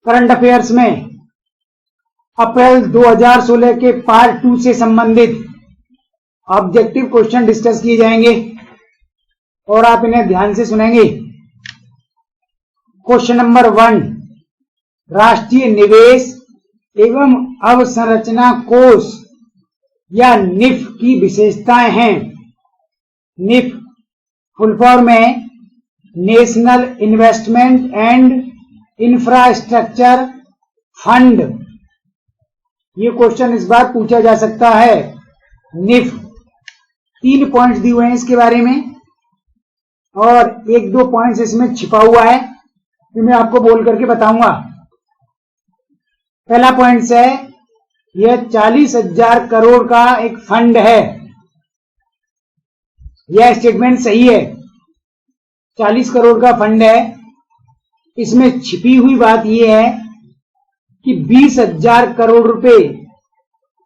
Current affairs में अप्रैल 2016 के part 2 से संबंधित ऑब्जेक्टिव क्वेश्चन डिस्कस किए जाएंगे और आप इन्हें ध्यान से सुनेंगे। क्वेश्चन नंबर 1, राष्ट्रीय निवेश एवं अवसंरचना कोष या निफ की विशेषताएं हैं। निफ फुल फॉर्म है national investment and infrastructure fund. ये क्वेश्चन इस बार पूछा जा सकता है। निफ 3 पॉइंट्स दिए हुए हैं इसके बारे में और 1-2 पॉइंट्स इसमें छिपा हुआ है जो मैं आपको बोल करके बताऊंगा। पहला पॉइंट है यह 40,000 करोड़ का एक फंड है। यह स्टेटमेंट सही है, 40 करोड़ का फंड है। इसमें छिपी हुई बात यह है कि 20,000 करोड़ रुपए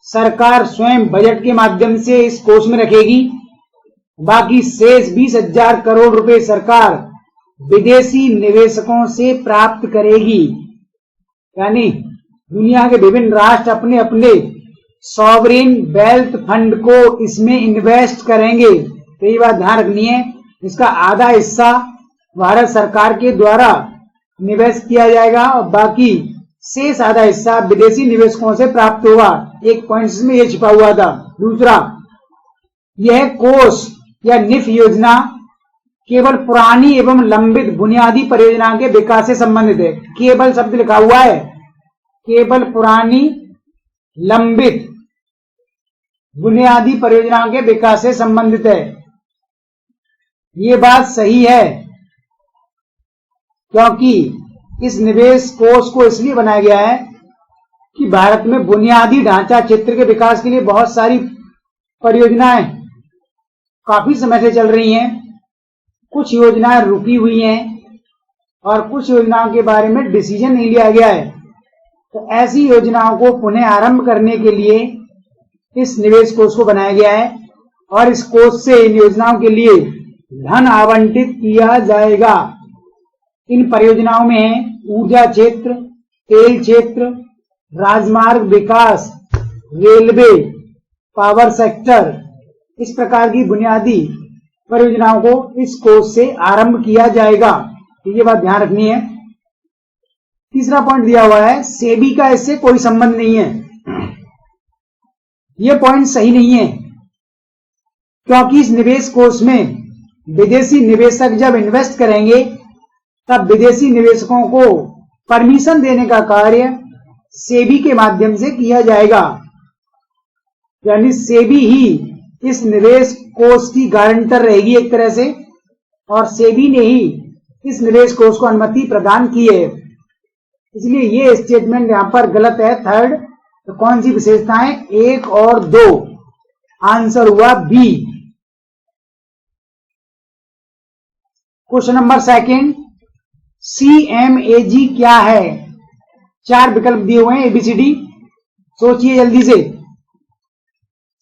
सरकार स्वयं बजट के माध्यम से इस कोष में रखेगी। बाकी शेष 20,000 करोड़ रुपए सरकार विदेशी निवेशकों से प्राप्त करेगी। यानी दुनिया के विभिन्न राष्ट्र अपने अपने सॉवरेन वेल्थ फंड को इसमें इन्वेस्ट करेंगे। तो ये बात ध्यान रखनी है, इसका आधा हिस्सा भारत सरकार के द्वारा निवेश किया जाएगा और बाकी शेष आधा हिस्सा विदेशी निवेशकों से प्राप्त होगा। एक पॉइंट में यह छिपा हुआ था। दूसरा, यह कोष या निफ योजना केवल पुरानी एवं लंबित बुनियादी परियोजना के विकास से संबंधित है। केवल शब्द लिखा हुआ है, केवल पुरानी लंबित बुनियादी परियोजना के विकास से संबंधित है। ये बात सही है क्योंकि इस निवेश कोष को इसलिए बनाया गया है कि भारत में बुनियादी ढांचा क्षेत्र के विकास के लिए बहुत सारी परियोजनाएं काफी समय से चल रही हैं। कुछ योजनाएं रुकी हुई हैं और कुछ योजनाओं के बारे में डिसीजन नहीं लिया गया है। तो ऐसी योजनाओं को पुनः आरंभ करने के लिए इस निवेश कोष को बनाया गया है और इस कोष से इन योजनाओं के लिए धन आवंटित किया जाएगा। इन परियोजनाओं में ऊर्जा क्षेत्र, तेल क्षेत्र, राजमार्ग विकास, रेलवे, पावर सेक्टर, इस प्रकार की बुनियादी परियोजनाओं को इस कोष से आरंभ किया जाएगा। तो ये बात ध्यान रखनी है। तीसरा पॉइंट दिया हुआ है सेबी का इससे कोई संबंध नहीं है। यह पॉइंट सही नहीं है क्योंकि इस निवेश कोष में विदेशी निवेशक जब इन्वेस्ट करेंगे तब विदेशी निवेशकों को परमिशन देने का कार्य सेबी के माध्यम से किया जाएगा। यानी सेबी ही इस निवेश कोष की गारंटर रहेगी एक तरह से और सेबी ने ही इस निवेश कोष को अनुमति प्रदान की है। इसलिए ये स्टेटमेंट यहां पर गलत है। थर्ड, तो कौन सी विशेषताएं? 1 और 2। आंसर हुआ बी। क्वेश्चन नंबर 2, CMAG क्या है? 4 विकल्प दिए हुए हैं ABCD, सोचिए जल्दी से।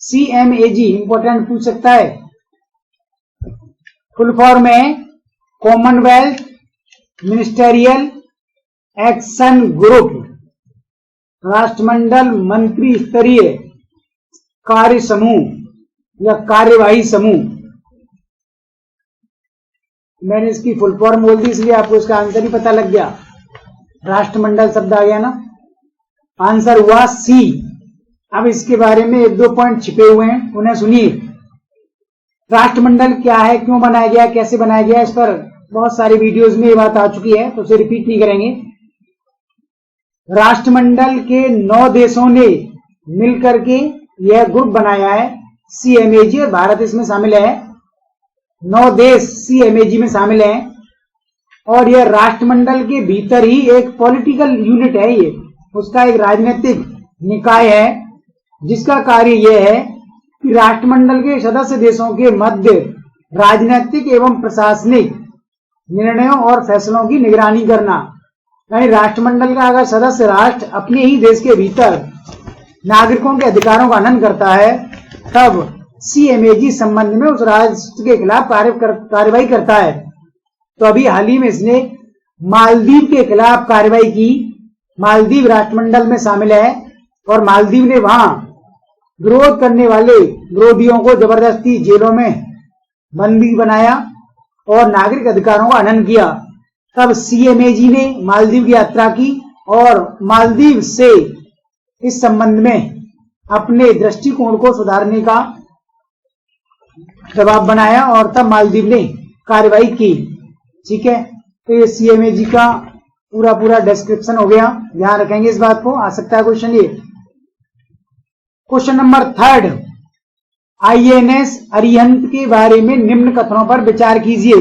CMAG इंपॉर्टेंट पूछ सकता है। फुल फॉर्म है कॉमनवेल्थ मिनिस्टेरियल एक्शन ग्रुप, राष्ट्रमंडल मंत्री स्तरीय कार्य समूह या कार्यवाही समूह। मैंने इसकी फुल फॉर्म बोल दी इसलिए आपको इसका आंसर ही पता लग गया। राष्ट्रमंडल शब्द आ गया ना, आंसर हुआ सी। अब इसके बारे में 1-2 पॉइंट छिपे हुए हैं, उन्हें सुनिए। राष्ट्रमंडल क्या है, क्यों बनाया गया, कैसे बनाया गया, इस पर बहुत सारी वीडियोस में ये बात आ चुकी है तो उसे रिपीट नहीं करेंगे। राष्ट्रमंडल के 9 देशों ने मिलकर के यह ग्रुप बनाया है CMAG, भारत इसमें शामिल है। 9 देश CMAG में शामिल हैं और यह राष्ट्रमंडल के भीतर ही एक पॉलिटिकल यूनिट है। ये उसका एक राजनीतिक निकाय है जिसका कार्य यह है कि राष्ट्रमंडल के सदस्य देशों के मध्य राजनीतिक एवं प्रशासनिक निर्णयों और फैसलों की निगरानी करना। यानी राष्ट्रमंडल का अगर सदस्य राष्ट्र अपने ही देश के भीतर नागरिकों के अधिकारों का हनन करता है तब CMAG संबंध में उस राष्ट्र के खिलाफ कार्यवाही करता है। तो अभी हाल ही में इसने मालदीव के खिलाफ कार्रवाई की। मालदीव राष्ट्रमंडल में शामिल है और मालदीव ने वहां विरोध करने वाले विरोधियों को जबरदस्ती जेलों में बंदी बनाया और नागरिक अधिकारों का हनन किया। तब सीएमएजी ने मालदीव की यात्रा की और मालदीव से इस संबंध में अपने दृष्टिकोण को सुधारने का दबाव बनाया और तब मालदीव ने कार्रवाई की। ठीक है, तो ये सीएमएजी का पूरा डिस्क्रिप्शन हो गया, ध्यान रखेंगे इस बात को। आ सकता है क्वेश्चन ये। क्वेश्चन नंबर 3, आईएनएस अरिहंत के बारे में निम्न कथनों पर विचार कीजिए।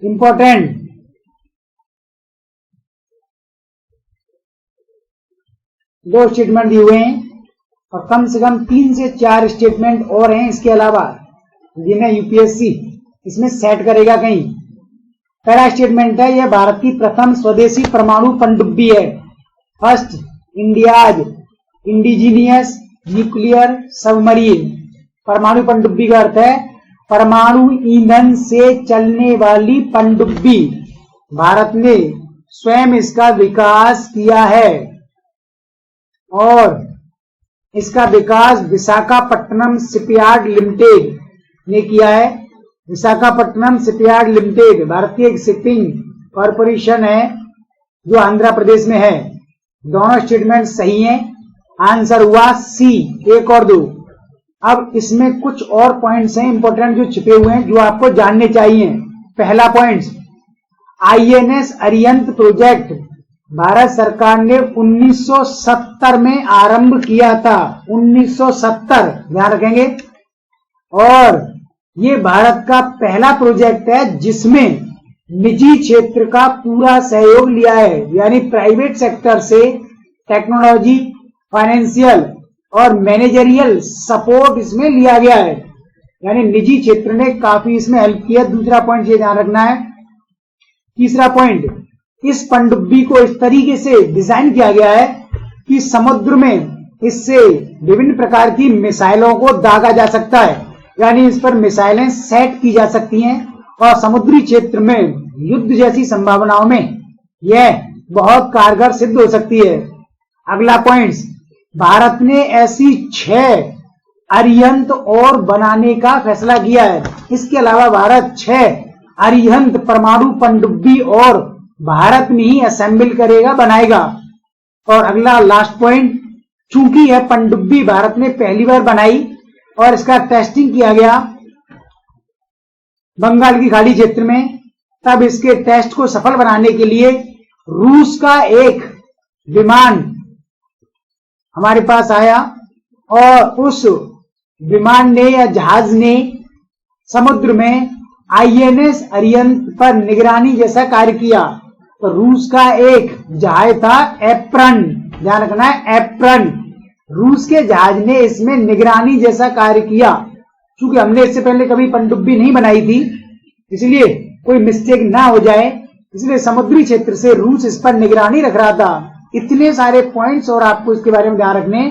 इंपॉर्टेंट, दो स्टेटमेंट दिए हुए हैं और कम से कम 3 से 4 स्टेटमेंट और हैं इसके अलावा, जिन्हें यूपीएससी इसमें सेट करेगा कहीं। पहला स्टेटमेंट है, यह भारत की प्रथम स्वदेशी परमाणु पनडुब्बी है। First India's indigenous nuclear submarine. परमाणु पनडुब्बी का अर्थ है परमाणु ईंधन से चलने वाली पनडुब्बी। भारत ने स्वयं इसका विकास किया है और इसका विकास विशाखापट्टनम शिपयार्ड लिमिटेड ने किया है। विशाखापट्टनम शिपयार्ड लिमिटेड भारतीय एक शिपिंग कॉरपोरेशन है जो आंध्र प्रदेश में है। दोनों स्टेटमेंट सही हैं। आंसर हुआ सी, 1 और 2। अब इसमें कुछ और पॉइंट्स हैं इंपॉर्टेंट जो छिपे हुए हैं, जो आपको जानने चाहिए। पहला point, INS Arihant project Bharat सरकार ने 1970 में आरंभ किया था। 1970, ध्यान रखेंगे। और ये भारत का पहला प्रोजेक्ट है जिसमें निजी क्षेत्र का पूरा सहयोग लिया है, यानी प्राइवेट सेक्टर से टेक्नोलॉजी, फाइनेंशियल और मैनेजरियल सपोर्ट इसमें लिया गया है, यानी निजी क्षेत्र ने काफी इसमें हेल्प किया। दूसरा पॉइंट ये ध्यान रखना है। तीसरा पॉइंट, इस पनडुब्बी को इस तरीके से डिजाइन किया गया है कि समुद्र में इससे विभिन्न प्रकार की मिसाइलों को दागा जा सकता है, यानी इस पर मिसाइलें सेट की जा सकती हैं और समुद्री क्षेत्र में युद्ध जैसी संभावनाओं में यह बहुत कारगर सिद्ध हो सकती है। अगला पॉइंट, भारत ने ऐसी 6 अरिहंत और बनाने का फैसला किया है। इसके अलावा भारत 6 अरिहंत परमाणु पनडुब्बी और भारत में ही असेंबल करेगा, बनाएगा। और अगला लास्ट पॉइंट, चूंकि यह पनडुब्बी भारत ने पहली बार बनाई और इसका टेस्टिंग किया गया बंगाल की खाड़ी क्षेत्र में, तब इसके टेस्ट को सफल बनाने के लिए रूस का एक विमान हमारे पास आया और उस विमान ने या जहाज ने समुद्र में आईएनएस अरिहंत पर निगरानी जैसा कार्य किया। तो रूस का एक जहाज था एप्रन, ध्यान रखना है, एप्रन। रूस के जहाज ने इसमें निगरानी जैसा कार्य किया। चूंकि हमने इससे पहले कभी पनडुब्बी नहीं बनाई थी, इसलिए कोई मिस्टेक ना हो जाए, इसलिए समुद्री क्षेत्र से रूस इस पर निगरानी रख रहा था। इतने सारे पॉइंट्स और आपको इसके बारे में ध्यान रखने,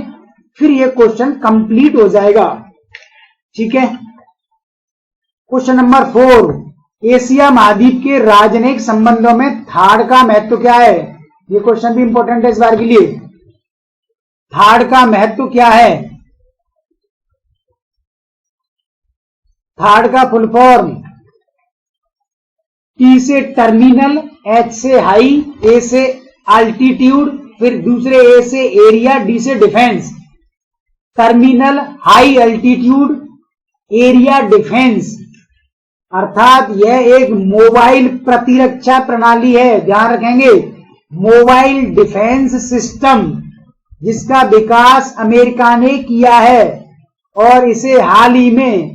फिर यह क्वेश्चन कंप्लीट हो जाएगा। ठीक है। क्वेश्चन नंबर 4, एशिया महाद्वीप के राजनयिक संबंधों में थाड़ का महत्व क्या है? ये क्वेश्चन भी इंपॉर्टेंट है इस बार के लिए। थाड़ का महत्व क्या है? थाड़ का फुल फॉर्म, टी से टर्मिनल, एच से हाई, ए से अल्टीट्यूड, फिर दूसरे ए से एरिया, डी से defence. Terminal high altitude area defence, अर्थात यह एक मोबाइल प्रतिरक्षा प्रणाली है। ध्यान रखेंगे, मोबाइल डिफेंस सिस्टम जिसका विकास अमेरिका ने किया है और इसे हाल ही में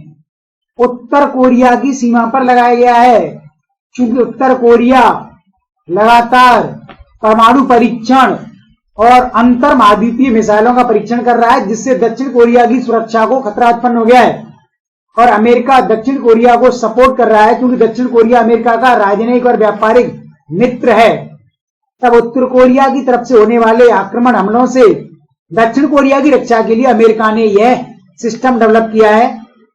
उत्तर कोरिया की सीमा पर लगाया गया है। चूंकि उत्तर कोरिया लगातार परमाणु परीक्षण और अंतर महाद्वीपीय मिसाइलों का परीक्षण कर रहा है, जिससे दक्षिण कोरिया की सुरक्षा को खतरा उत्पन्न हो गया है और अमेरिका दक्षिण कोरिया को सपोर्ट कर रहा है, क्योंकि दक्षिण कोरिया अमेरिका का राजनयिक और व्यापारिक मित्र है। तब उत्तर कोरिया की तरफ से होने वाले आक्रमण हमलों से दक्षिण कोरिया की रक्षा के लिए अमेरिका ने यह सिस्टम डेवलप किया है।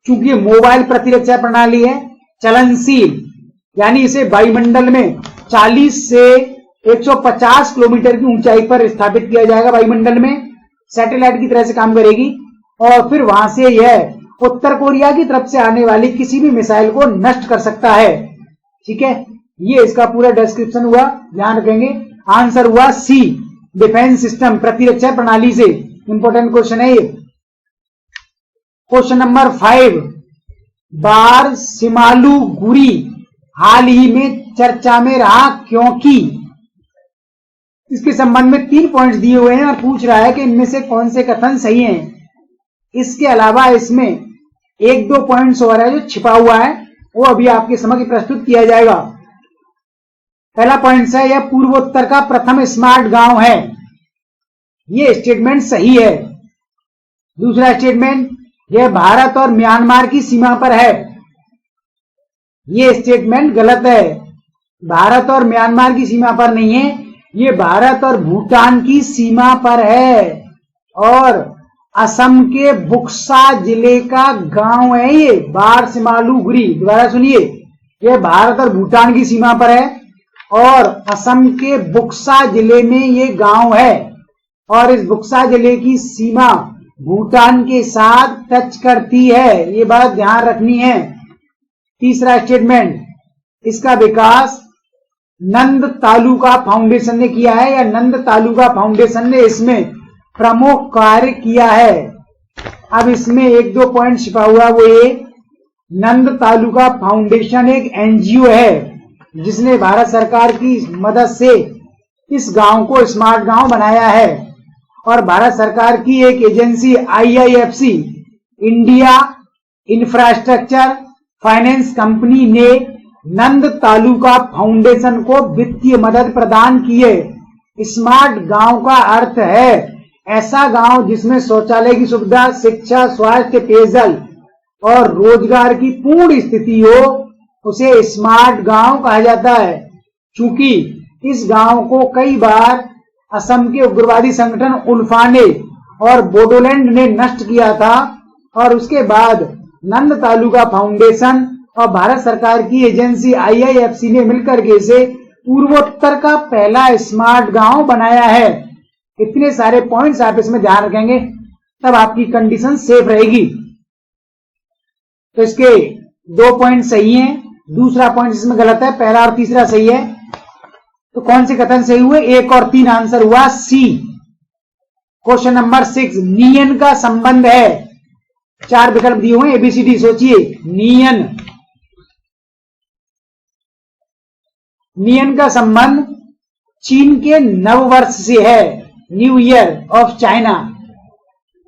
चूंकि मोबाइल प्रतिरक्षा प्रणाली है, चलनशील, यानी इसे वायुमंडल में 40 से 150 किलोमीटर की ऊंचाई पर स्थापित किया जाएगा। वायुमंडल में सैटेलाइट की तरह से काम करेगी और फिर वहां से यह उत्तर कोरिया की तरफ से आने वाली किसी भी मिसाइल को नष्ट कर सकता है। ठीक है, ये इसका पूरा डिस्क्रिप्शन हुआ, ध्यान रखेंगे। आंसर हुआ सी, डिफेंस सिस्टम, प्रतिरक्षा प्रणाली से। इंपॉर्टेंट क्वेश्चन है ये। क्वेश्चन नंबर 5, बारसिमालुगुरी हाल ही में चर्चा में रहा क्योंकि। इसके संबंध में 3 पॉइंट्स दिए हुए हैं और पूछ रहा है कि इनमें से कौन से कथन सही हैं। इसके अलावा इसमें 1-2 पॉइंट्स और है जो छिपा हुआ है, वो अभी आपके समक्ष प्रस्तुत किया जाएगा। पहला पॉइंट है, यह पूर्वोत्तर का प्रथम स्मार्ट गांव है। यह स्टेटमेंट सही है। दूसरा स्टेटमेंट, यह भारत और म्यांमार की सीमा पर है। यह स्टेटमेंट गलत है। भारत और म्यांमार की सीमा पर नहीं है, ये भारत और भूटान की सीमा पर है और असम के बुक्सा जिले का गांव है ये बारसिमालुगुरी। दोबारा सुनिए, ये भारत और भूटान की सीमा पर है और असम के बुक्सा जिले में ये गांव है और इस बुक्सा जिले की सीमा भूटान के साथ टच करती है। ये बात ध्यान रखनी है। तीसरा स्टेटमेंट, इसका विकास नंद तालुका फाउंडेशन ने किया है या नंद तालुका फाउंडेशन ने इसमें प्रमुख कार्य किया है। अब इसमें 1-2 पॉइंट छिपा हुआ, वो ये, नंद तालुका फाउंडेशन एक एनजीओ है जिसने भारत सरकार की मदद से इस गांव को स्मार्ट गांव बनाया है और भारत सरकार की एक agency IIFC India infrastructure finance company ने नंद तालुका फाउंडेशन को वित्तीय मदद प्रदान की है। स्मार्ट गांव का अर्थ है ऐसा गांव जिसमें शौचालय की सुविधा, शिक्षा, स्वास्थ्य, पेयजल और रोजगार की पूर्ण स्थिति हो, उसे स्मार्ट गांव कहा जाता है। चूंकि इस गांव को कई बार असम के उग्रवादी संगठन उल्फा ने और बोडोलैंड ने नष्ट किया था और उसके बाद नंद तालुका फाउंडेशन और भारत सरकार की एजेंसी IIFC ने मिलकर के इसे पूर्वोत्तर का पहला स्मार्ट गांव बनाया है। इतने सारे पॉइंट्स आप इसमें ध्यान रखेंगे तब आपकी कंडीशन सेफ रहेगी। तो इसके 2 पॉइंट सही हैं, दूसरा पॉइंट इसमें गलत है, पहला और तीसरा सही है। तो कौन से कथन सही हुए? 1 और 3 आंसर हुआ सी। क्वेश्चन नंबर 6, नियन का संबंध है। 4 विकल्प दिए हुए ABCD, सोचिए। नियन का संबंध चीन के नववर्ष से है, न्यू ईयर ऑफ चाइना।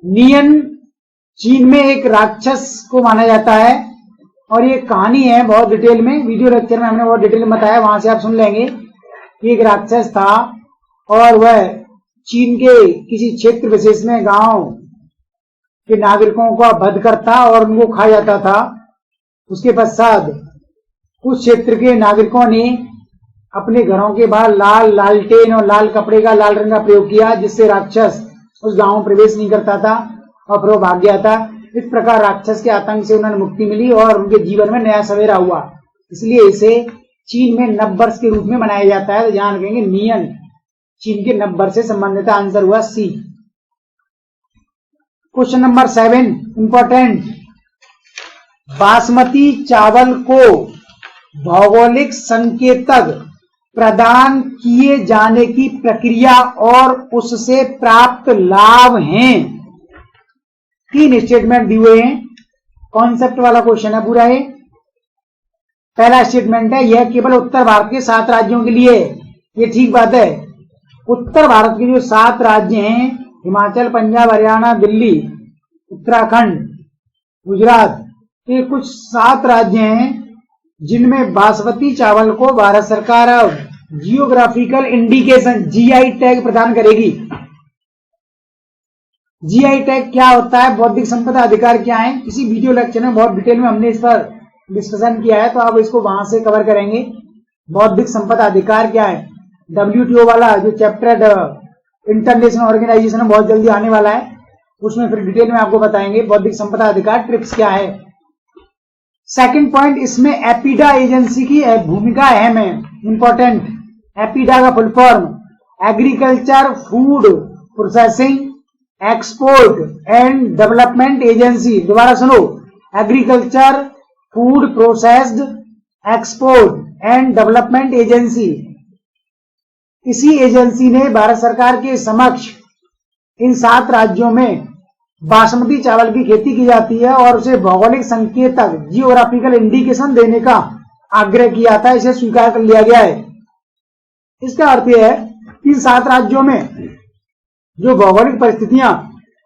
नियन चीन में एक राक्षस को माना जाता है और ये कहानी है बहुत डिटेल में, वीडियो लेक्चर में हमने बहुत डिटेल में बताया, वहां से आप सुन लेंगे कि एक राक्षस था और वह चीन के किसी क्षेत्र विशेष में गांव के नागरिकों का वध करता और उनको खा जाता था। उसके पश्चात उस क्षेत्र के नागरिकों ने अपने घरों के बाहर लाल लालटेन और लाल कपड़े का, लाल रंग का प्रयोग किया जिससे राक्षस उस गांव में प्रवेश नहीं करता था और फिर वो भाग गया था। इस प्रकार राक्षस के आतंक से उन्हें मुक्ति मिली और उनके जीवन में नया सवेरा हुआ। इसलिए इसे चीन में नववर्ष के रूप में मनाया जाता है। तो ध्यान रखेंगे, नियन चीन के नववर्ष से संबंधित, आंसर हुआ सी। क्वेश्चन नंबर 7 इंपॉर्टेंट, बासमती चावल को भौगोलिक संकेतक प्रदान किए जाने की प्रक्रिया और उससे प्राप्त लाभ हैं। 3 स्टेटमेंट दिए हुए हैं, कॉन्सेप्ट वाला क्वेश्चन है पूरा ये। पहला स्टेटमेंट है, यह केवल उत्तर भारत के 7 राज्यों के लिए। ये ठीक बात है। उत्तर भारत के जो 7 राज्य हैं, हिमाचल, पंजाब, हरियाणा, दिल्ली, उत्तराखंड, गुजरात, ये कुछ 7 राज्य हैं जिनमें बासमती चावल को भारत सरकार जियोग्राफिकल इंडिकेशन GI टैग प्रदान करेगी। GI टैग क्या होता है, बौद्धिक संपदा अधिकार क्या है, किसी वीडियो लेक्चर में बहुत डिटेल में हमने इस पर डिस्कशन किया है, तो आप इसको वहां से कवर करेंगे। बौद्धिक संपदा अधिकार क्या है, WTO वाला जो चैप्टर इंटरनेशनल ऑर्गेनाइजेशन बहुत जल्दी आने वाला है, उसमें फिर डिटेल में आपको बताएंगे बौद्धिक संपदा अधिकार ट्रिप्स क्या है। सेकंड पॉइंट, इसमें एपीडा एजेंसी की भूमिका अहम है, इंपॉर्टेंट। एपीडा का full form agriculture food processing export and development agency. दोबारा सुनो, agriculture food processed export and development agency. इसी एजेंसी ने भारत सरकार के समक्ष इन 7 राज्यों में बासमती चावल की खेती की जाती है और उसे भौगोलिक संकेतक जियोग्राफिकल इंडिकेशन देने का आग्रह किया था, इसे स्वीकार कर लिया गया है। इसका अर्थ यह है कि इन 7 राज्यों में जो भौगोलिक परिस्थितियां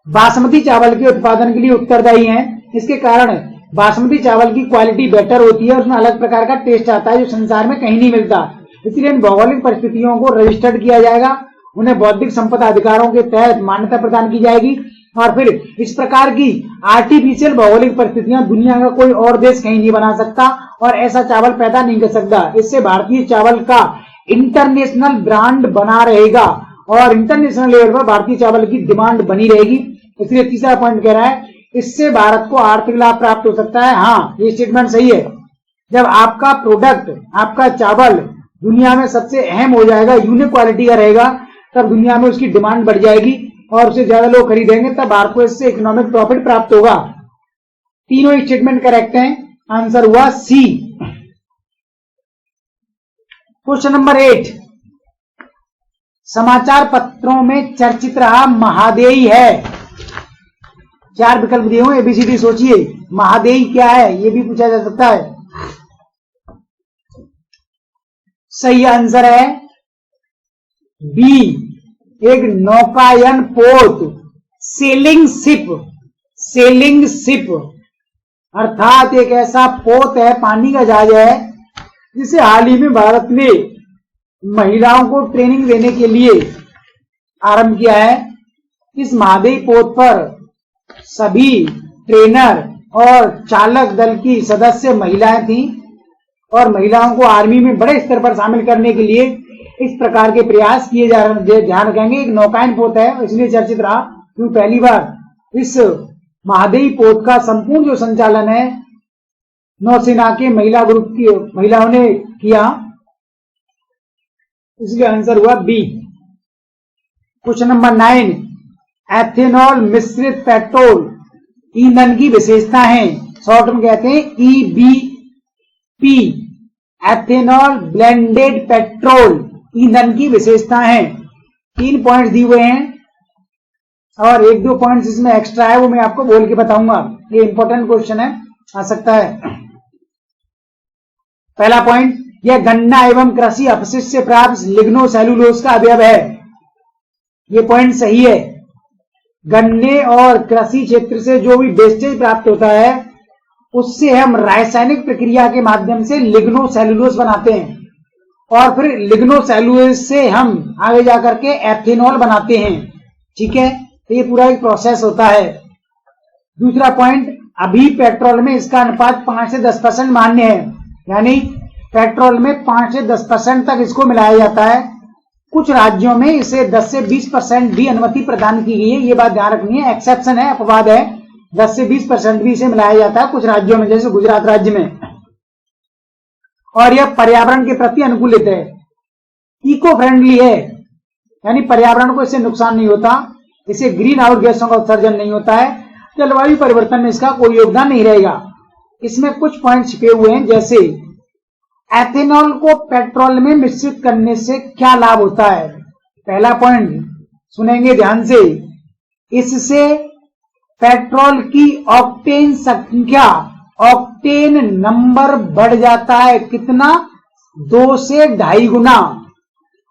बासमती चावल के उत्पादन के लिए उत्तरदायी हैं, इसके कारण बासमती चावल की क्वालिटी बेटर होती है और उसमें अलग प्रकार का टेस्ट आता है जो संसार में कहीं नहीं मिलता। इसलिए इन भौगोलिक परिस्थितियों को रजिस्टर्ड किया जाएगा, उन्हें बौद्धिक संपदा अधिकारों के तहत मान्यता प्रदान की जाएगी और फिर इस प्रकार की आर्टिफिशियल भौगोलिक परिस्थितियां दुनिया का कोई और देश कहीं नहीं बना सकता और ऐसा चावल पैदा नहीं कर सकता। इससे भारतीय चावल का इंटरनेशनल ब्रांड बना रहेगा और इंटरनेशनल लेवल पर भारतीय चावल की डिमांड बनी रहेगी। इसलिए तीसरा पॉइंट कह रहा है इससे भारत को आर्थिक लाभ प्राप्त हो सकता है। हाँ, ये स्टेटमेंट सही है। जब आपका प्रोडक्ट, आपका चावल दुनिया में सबसे अहम हो जाएगा, यूनिक क्वालिटी का रहेगा, तब दुनिया में उसकी डिमांड बढ़ जाएगी और उसे ज्यादा लोग खरीदेंगे, तब भारत को इससे इकोनॉमिक प्रॉफिट प्राप्त होगा। तीनों स्टेटमेंट करेक्ट हैं, आंसर हुआ सी। क्वेश्चन नंबर 8, समाचार पत्रों में चर्चित रहा महादेई है। 4 विकल्प दिए हुए, एबीसीडी सोचिए, महादेई क्या है, यह भी पूछा जा सकता है। सही आंसर है बी, एक नौकायन पोत, सेलिंग शिप। सेलिंग शिप अर्थात एक ऐसा पोत है, पानी का जहाज है, जिसे हाल ही में भारत ने महिलाओं को ट्रेनिंग देने के लिए आरंभ किया है। इस महादेई पोत पर सभी ट्रेनर और चालक दल की सदस्य महिलाएं थीं और महिलाओं को आर्मी में बड़े स्तर पर शामिल करने के लिए इस प्रकार के प्रयास किए जा रहे हैं। ध्यान रखेंगे, एक नौकायन पोत है, इसलिए चर्चित रहा क्योंकि पहली बार इस महादेई पोत का संपूर्ण जो संचालन है नौसेना के महिला ग्रुप की महिलाओं ने किया, इसलिए आंसर हुआ बी। क्वेश्चन नंबर 9, एथेनॉल मिश्रित पेट्रोल ईंधन की विशेषता है, शॉर्ट में कहते हैं ईबीपी, एथेनॉल ब्लेंडेड पेट्रोल ईंधन की विशेषता है। 3 पॉइंट्स दिए हुए हैं और 1-2 पॉइंट्स इसमें एक्स्ट्रा है, वो मैं आपको बोल के बताऊंगा। ये इंपॉर्टेंट क्वेश्चन है, आ सकता है। पहला पॉइंट, यह गन्ना एवं कृषि अपशिष्ट से प्राप्त लिग्नोसेलुलोज का अवयव है। ये पॉइंट सही है। गन्ने और कृषि क्षेत्र से जो भी वेस्टेज प्राप्त होता है उससे हम रासायनिक प्रक्रिया के माध्यम से लिग्नोसेलुलोज बनाते हैं और फिर लिग्नोसेलुलोज से हम आगे जाकर के एथेनॉल बनाते हैं। ठीक है, तो ये पूरा एक प्रोसेस होता है। दूसरा पॉइंट, अभी पेट्रोल में इसका अनुपात 5 से 10% मान्य है, यानी पेट्रोल में 5 से 10% तक इसको मिलाया जाता है। कुछ राज्यों में इसे 10 से 20% भी अनुमति प्रदान की गई है, ये बात ध्यान रखनी है, एक्सेप्शन है, अपवाद है। 10 से 20% भी इसे मिलाया जाता है कुछ राज्यों में, जैसे गुजरात राज्य में। और यह पर्यावरण के प्रति अनुकूलित है, इको फ्रेंडली है, यानी पर्यावरण को इससे नुकसान नहीं होता, इसे ग्रीन हाउस गैसों का उत्सर्जन नहीं होता है, जलवायु परिवर्तन में इसका कोई योगदान नहीं रहेगा। इसमें कुछ पॉइंट छिपे हुए हैं, जैसे एथेनॉल को पेट्रोल में मिश्रित करने से क्या लाभ होता है। पहला पॉइंट सुनेंगे ध्यान से, इससे पेट्रोल की ऑक्टेन संख्या, ऑक्टेन नंबर बढ़ जाता है, कितना, 2 से 2.5 गुना।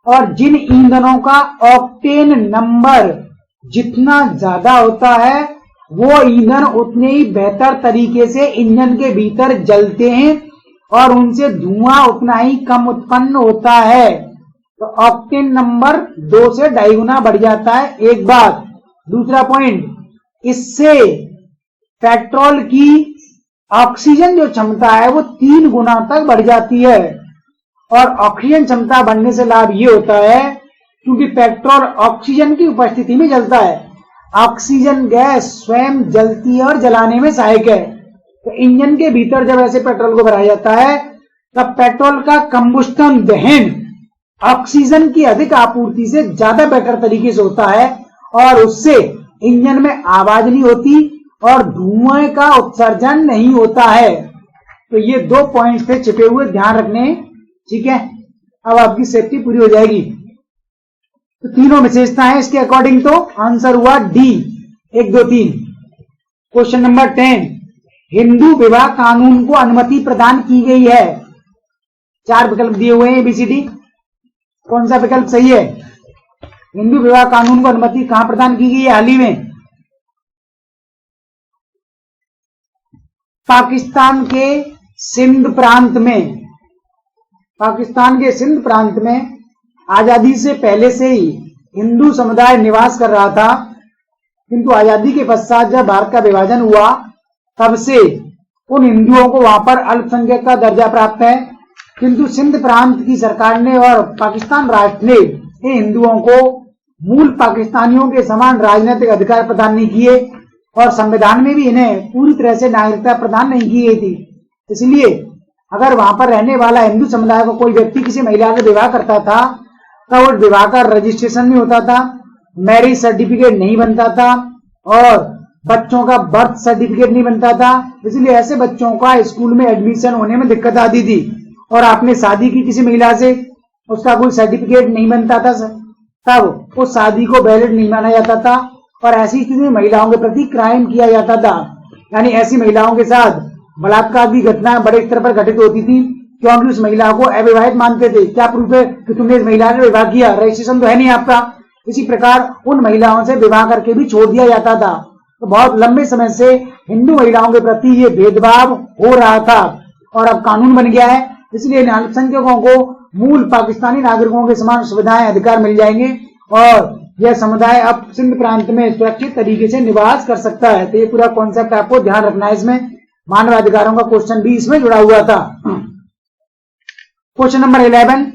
और जिन ईंधनों का ऑक्टेन नंबर जितना ज्यादा होता है वो ईंधन उतने ही बेहतर तरीके से इंजन के भीतर जलते हैं और उनसे धुआं उतना ही कम उत्पन्न होता है। तो ऑक्टेन नंबर 2 से 2.5 गुना बढ़ जाता है, एक बात। दूसरा पॉइंट, इससे पेट्रोल की ऑक्सीजन जो क्षमता है वो 3 गुना तक बढ़ जाती है। और ऑक्सीजन क्षमता बढ़ने से लाभ ये होता है क्योंकि पेट्रोल ऑक्सीजन की उपस्थिति में जलता है, ऑक्सीजन गैस स्वयं जलती है और जलाने में सहायक है। तो इंजन के भीतर जब ऐसे पेट्रोल को भराया जाता है तब पेट्रोल का कंबुस्टन दहन ऑक्सीजन की अधिक आपूर्ति से ज्यादा बेटर तरीके से होता है और उससे इंजन में आवाज नहीं होती और धुएं का उत्सर्जन नहीं होता है। तो ये 2 पॉइंट्स थे छिपे हुए, ध्यान रखने, ठीक है। अब आपकी सेफ्टी पूरी हो जाएगी। तो तीनों विशेषता है इसके अकॉर्डिंग, तो आंसर हुआ डी 1 2 3। क्वेश्चन नंबर 10, हिंदू विवाह कानून को अनुमति प्रदान की गई है। 4 विकल्प दिए हुए हैं ABCD, कौन सा विकल्प सही है? हिंदू विवाह कानून को अनुमति कहां प्रदान की गई है हाल ही में? पाकिस्तान के सिंध प्रांत में। पाकिस्तान के सिंध प्रांत में आजादी से पहले से ही हिंदू समुदाय निवास कर रहा था, किंतु आजादी के पश्चात जब भारत का विभाजन हुआ तब से उन हिंदुओं को वहां पर अल्पसंख्यक का दर्जा प्राप्त है। किंतु सिंध प्रांत की सरकार ने और पाकिस्तान राष्ट्र ने इन हिंदुओं को मूल पाकिस्तानियों के समान राजनीतिक अधिकार प्रदान नहीं किए और संविधान में भी इन्हें पूरी तरह से नागरिकता प्रदान नहीं की गई थी। इसलिए अगर वहां पर रहने वाला हिंदू समुदाय को कोई व्यक्ति किसी महिला से विवाह करता था तो उस विवाह का रजिस्ट्रेशन नहीं होता था, मैरिज सर्टिफिकेट नहीं बनता था और बच्चों का बर्थ सर्टिफिकेट नहीं बनता था। इसलिए ऐसे बच्चों का स्कूल में एडमिशन होने में दिक्कत आती थी और आपने शादी की किसी महिला से, उसका कोई सर्टिफिकेट नहीं बनता था, तब उस शादी को वैलिड नहीं माना जाता था और ऐसी स्थिति में महिलाओं के प्रति क्राइम किया जाता था। यानी ऐसी महिलाओं के साथ बलात्कार की घटनाएं बड़े स्तर पर घटित होती थी क्योंकि उस महिला को अविवाहित मानते थे। क्या प्रूफ है कि तुमने इस महिला से विवाह किया? रजिस्ट्रेशन तो है नहीं आपका। इसी प्रकार उन महिलाओं से विवाह करके भी छोड़ दिया जाता था। तो बहुत लंबे समय से हिंदू महिलाओं के प्रति ये भेदभाव हो रहा था और अब कानून बन गया है। इसलिए अल्पसंख्यकों को मूल पाकिस्तानी नागरिकों के समान सुविधाएं अधिकार मिल जाएंगे और यह समुदाय अब सिंध प्रांत में सुरक्षित तरीके से निवास कर सकता है। तो ये पूरा कॉन्सेप्ट आपको ध्यान रखना है। इसमें मानवाधिकारों का क्वेश्चन भी इसमें जुड़ा हुआ था। क्वेश्चन नंबर 11,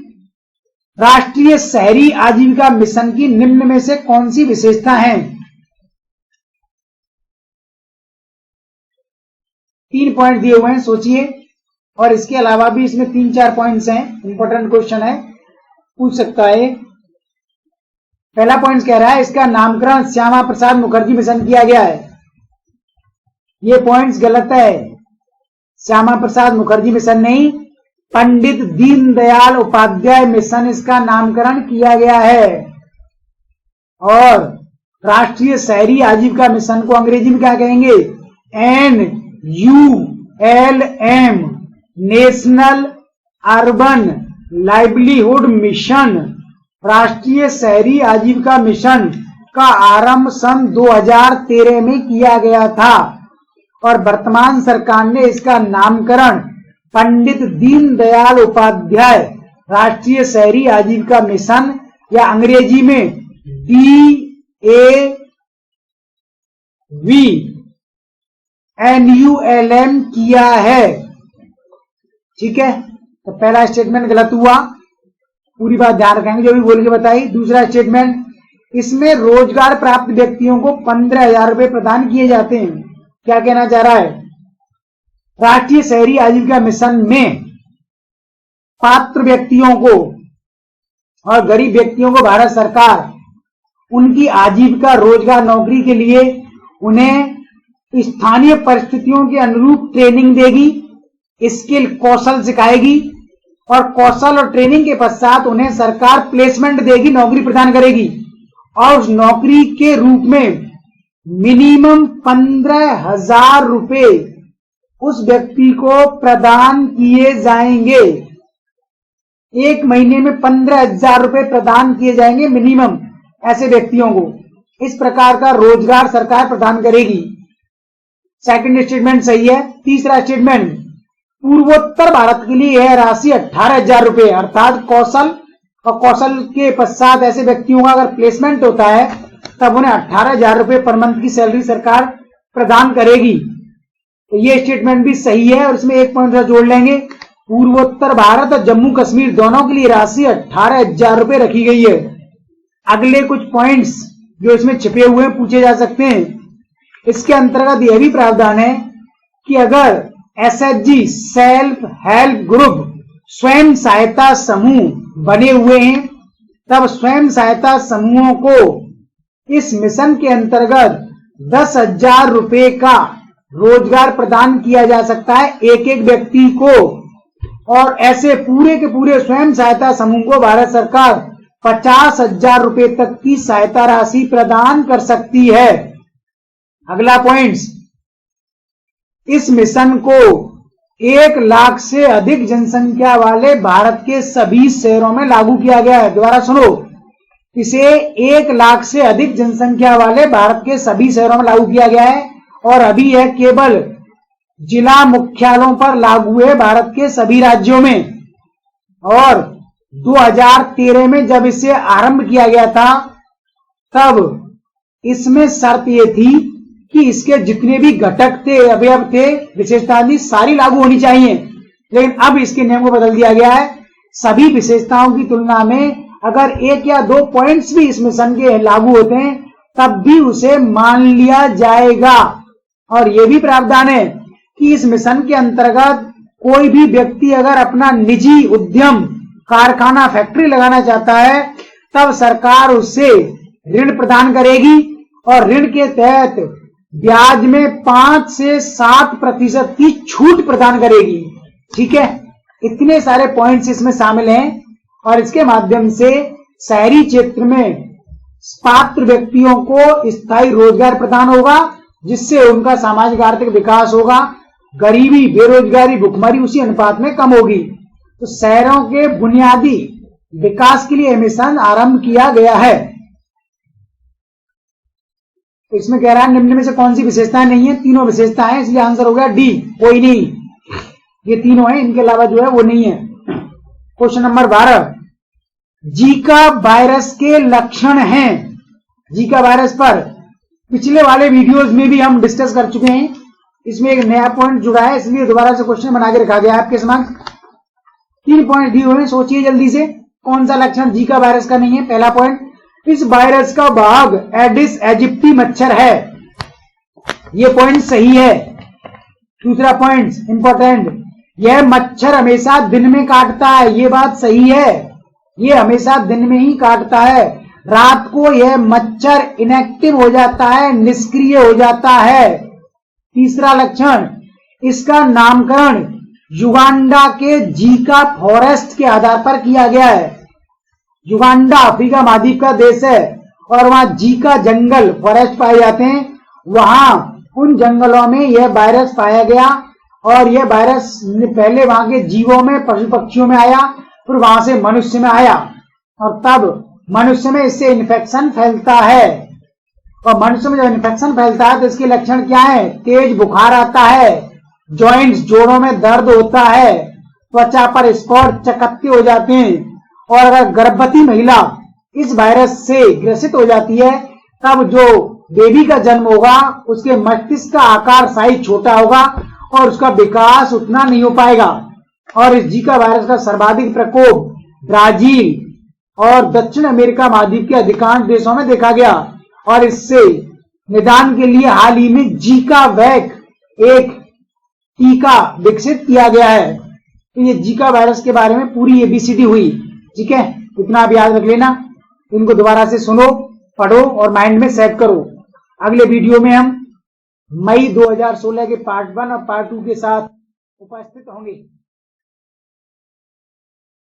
राष्ट्रीय शहरी आजीविका मिशन की निम्न में से कौन सी विशेषता है? 3 पॉइंट दिए हुए हैं, सोचिए। और इसके अलावा भी इसमें 3-4 पॉइंट्स हैं, इंपॉर्टेंट क्वेश्चन है, पूछ सकता है। पहला पॉइंट कह रहा है इसका नामकरण श्यामा प्रसाद मुखर्जी मिशन किया गया है। ये पॉइंट्स गलत है। श्यामा प्रसाद मुखर्जी मिशन नहीं, पंडित दीनदयाल उपाध्याय मिशन इसका नामकरण किया गया है। और राष्ट्रीय शहरी आजीविका मिशन को अंग्रेजी में क्या कहेंगे? NULM, national urban livelihood mission. राष्ट्रीय शहरी आजीविका मिशन का आरंभ सन 2013 में किया गया था और वर्तमान सरकार ने इसका नामकरण पंडित दीनदयाल उपाध्याय राष्ट्रीय शहरी आजीविका मिशन या अंग्रेजी में DAVNULM किया है। ठीक है, तो पहला स्टेटमेंट गलत हुआ, पूरी बात ध्यान रखेंगे जो भी बोल के बताई। दूसरा स्टेटमेंट, इसमें रोजगार प्राप्त व्यक्तियों को 15,000 रुपए प्रदान किए जाते हैं। क्या कहना चाह रहा है? राष्ट्रीय शहरी आजीविका मिशन में पात्र व्यक्तियों को और गरीब व्यक्तियों को भारत सरकार उनकी आजीविका रोजगार नौकरी के लिए उन्हें स्थानीय परिस्थितियों के अनुरूप ट्रेनिंग देगी, स्किल कौशल सिखाएगी और कौशल और ट्रेनिंग के पश्चात उन्हें सरकार प्लेसमेंट देगी, नौकरी प्रदान करेगी और उस नौकरी के रूप में मिनिमम 15,000 रुपए उस व्यक्ति को प्रदान किए जाएंगे। एक महीने में 15,000 रुपए प्रदान किए जाएंगे मिनिमम ऐसे व्यक्तियों को। इस प्रकार का रोजगार सरकार प्रदान करेगी। सेकंड स्टेटमेंट सही है। तीसरा स्टेटमेंट, पूर्वोत्तर भारत के लिए यह राशि 18,000 रुपए अर्थात कौशल और कौशल के पश्चात ऐसे व्यक्तियों का अगर प्लेसमेंट होता है तब उन्हें 18,000 रुपए पर मंथ की सैलरी सरकार प्रदान करेगी। तो ये स्टेटमेंट भी सही है और इसमें एक पॉइंट जोड़ लेंगे, पूर्वोत्तर भारत और जम्मू कश्मीर दोनों के लिए राशि 18,000 रुपए रखी गई है। अगले कुछ पॉइंट्स जो इसमें छिपे हुए पूछे जा सकते हैं। इसके अंतर्गत यह भी प्रावधान है कि अगर एसएचजी सेल्फ हेल्प ग्रुप स्वयं सहायता समूह बने हुए हैं, तब स्वयं सहायता समूहों को इस मिशन के अंतर्गत 10,000 रुपए का रोजगार प्रदान किया जा सकता है एक एक व्यक्ति को। और ऐसे पूरे के पूरे स्वयं सहायता समूह को भारत सरकार 50,000 रुपए तक की सहायता राशि प्रदान कर सकती है। अगला पॉइंट, इस मिशन को 1 लाख से अधिक जनसंख्या वाले भारत के सभी शहरों में लागू किया गया है। दोबारा सुनो, इसे 1 लाख से अधिक जनसंख्या वाले भारत के सभी शहरों में लागू किया गया है और अभी यह केवल जिला मुख्यालयों पर लागू है भारत के सभी राज्यों में। और 2013 में जब इसे आरंभ किया गया था, तब इसमें शर्त यह थी कि इसके जितने भी घटक थे, अवयव थे, विशेषताएं थी, सारी लागू होनी चाहिए। लेकिन अब इसके नियम को बदल दिया गया है। सभी विशेषताओं की तुलना में अगर 1 या 2 पॉइंट्स भी इस मिशन के लागू होते हैं, तब भी उसे मान लिया जाएगा। और यह भी प्रावधान है कि इस मिशन के अंतर्गत कोई भी व्यक्ति अगर अपना निजी उद्यम, कारखाना, फैक्ट्री लगाना चाहता है, तब सरकार उससे ऋण प्रदान करेगी और ऋण के तहत ब्याज में 5 से 7% की छूट प्रदान करेगी। ठीक है, इतने सारे पॉइंट्स इसमें शामिल हैं और इसके माध्यम से शहरी क्षेत्र में पात्र व्यक्तियों को स्थायी रोजगार प्रदान होगा, जिससे उनका सामाजिक आर्थिक विकास होगा। गरीबी, बेरोजगारी, भुखमरी उसी अनुपात में कम होगी। तो शहरों के बुनियादी विकास के लिए मिशन आरंभ किया गया है। तो इसमें कह रहा है निम्न में से कौन सी विशेषताएं नहीं है? तीनों विशेषताएं हैं, इसलिए आंसर हो गया डी, कोई नहीं। ये तीनों हैं, इनके अलावा जो है वो नहीं है। क्वेश्चन नंबर 12, जीका वायरस के लक्षण हैं। जीका वायरस पर पिछले वाले वीडियोस में भी हम डिस्कस कर चुके हैं। इसमें एक नया पॉइंट जुड़ा है, इसलिए दोबारा से क्वेश्चन बना के रखा गया है आपके समक्ष। 3 पॉइंट दिए हुए हैं, सोचिए जल्दी से कौन सा लक्षण जीका वायरस का नहीं है। पहला पॉइंट, इस वायरस का भाग एडिस एजिप्टी मच्छर है। यह पॉइंट सही है। दूसरा पॉइंट इंपॉर्टेंट, यह मच्छर हमेशा दिन में काटता है। यह बात सही है, यह हमेशा दिन में ही काटता है। रात को यह मच्छर इनएक्टिव हो जाता है, निष्क्रिय हो जाता है। तीसरा लक्षण, इसका नामकरण युगांडा के जीका फॉरेस्ट के आधार पर किया गया है। युगांडा अफ्रीका महाद्वीप का देश है और वहां जीका जंगल, फॉरेस्ट पाए जाते हैं। वहां उन जंगलों में यह वायरस पाया गया और यह वायरस पहले वहां के जीवों में, पशु पक्षियों में आया, फिर वहां से मनुष्य में आया और तब मनुष्य में इससे इन्फेक्शन फैलता है। और मनुष्य में जब इन्फेक्शन फैलता है तो इसके लक्षण क्या है? तेज बुखार आता है, जॉइंट्स, जोड़ों में दर्द होता है, त्वचा पर स्पॉट, चकत्ते हो जाते हैं। और अगर गर्भवती महिला इस वायरस से ग्रसित हो जाती है, तब जो बेबी का जन्म होगा उसके मस्तिष्क का आकार, साइज छोटा होगा और उसका विकास उतना नहीं हो पाएगा। और इस जीका वायरस का सर्वाधिक प्रकोप ब्राजील और दक्षिण अमेरिका महाद्वीप के अधिकांश देशों में देखा गया और इससे निदान के लिए हाल ही में जीका वैक एक टीका विकसित किया गया है। तो ये जीका वायरस के बारे में पूरी एबीसीडी हुई। ठीक है, इतना आप याद रख लेना। इनको दोबारा से सुनो, पढ़ो और माइंड में सेट करो। अगले वीडियो में हम मई 2016 के पार्ट 1 और पार्ट 2 के साथ उपस्थित होंगे।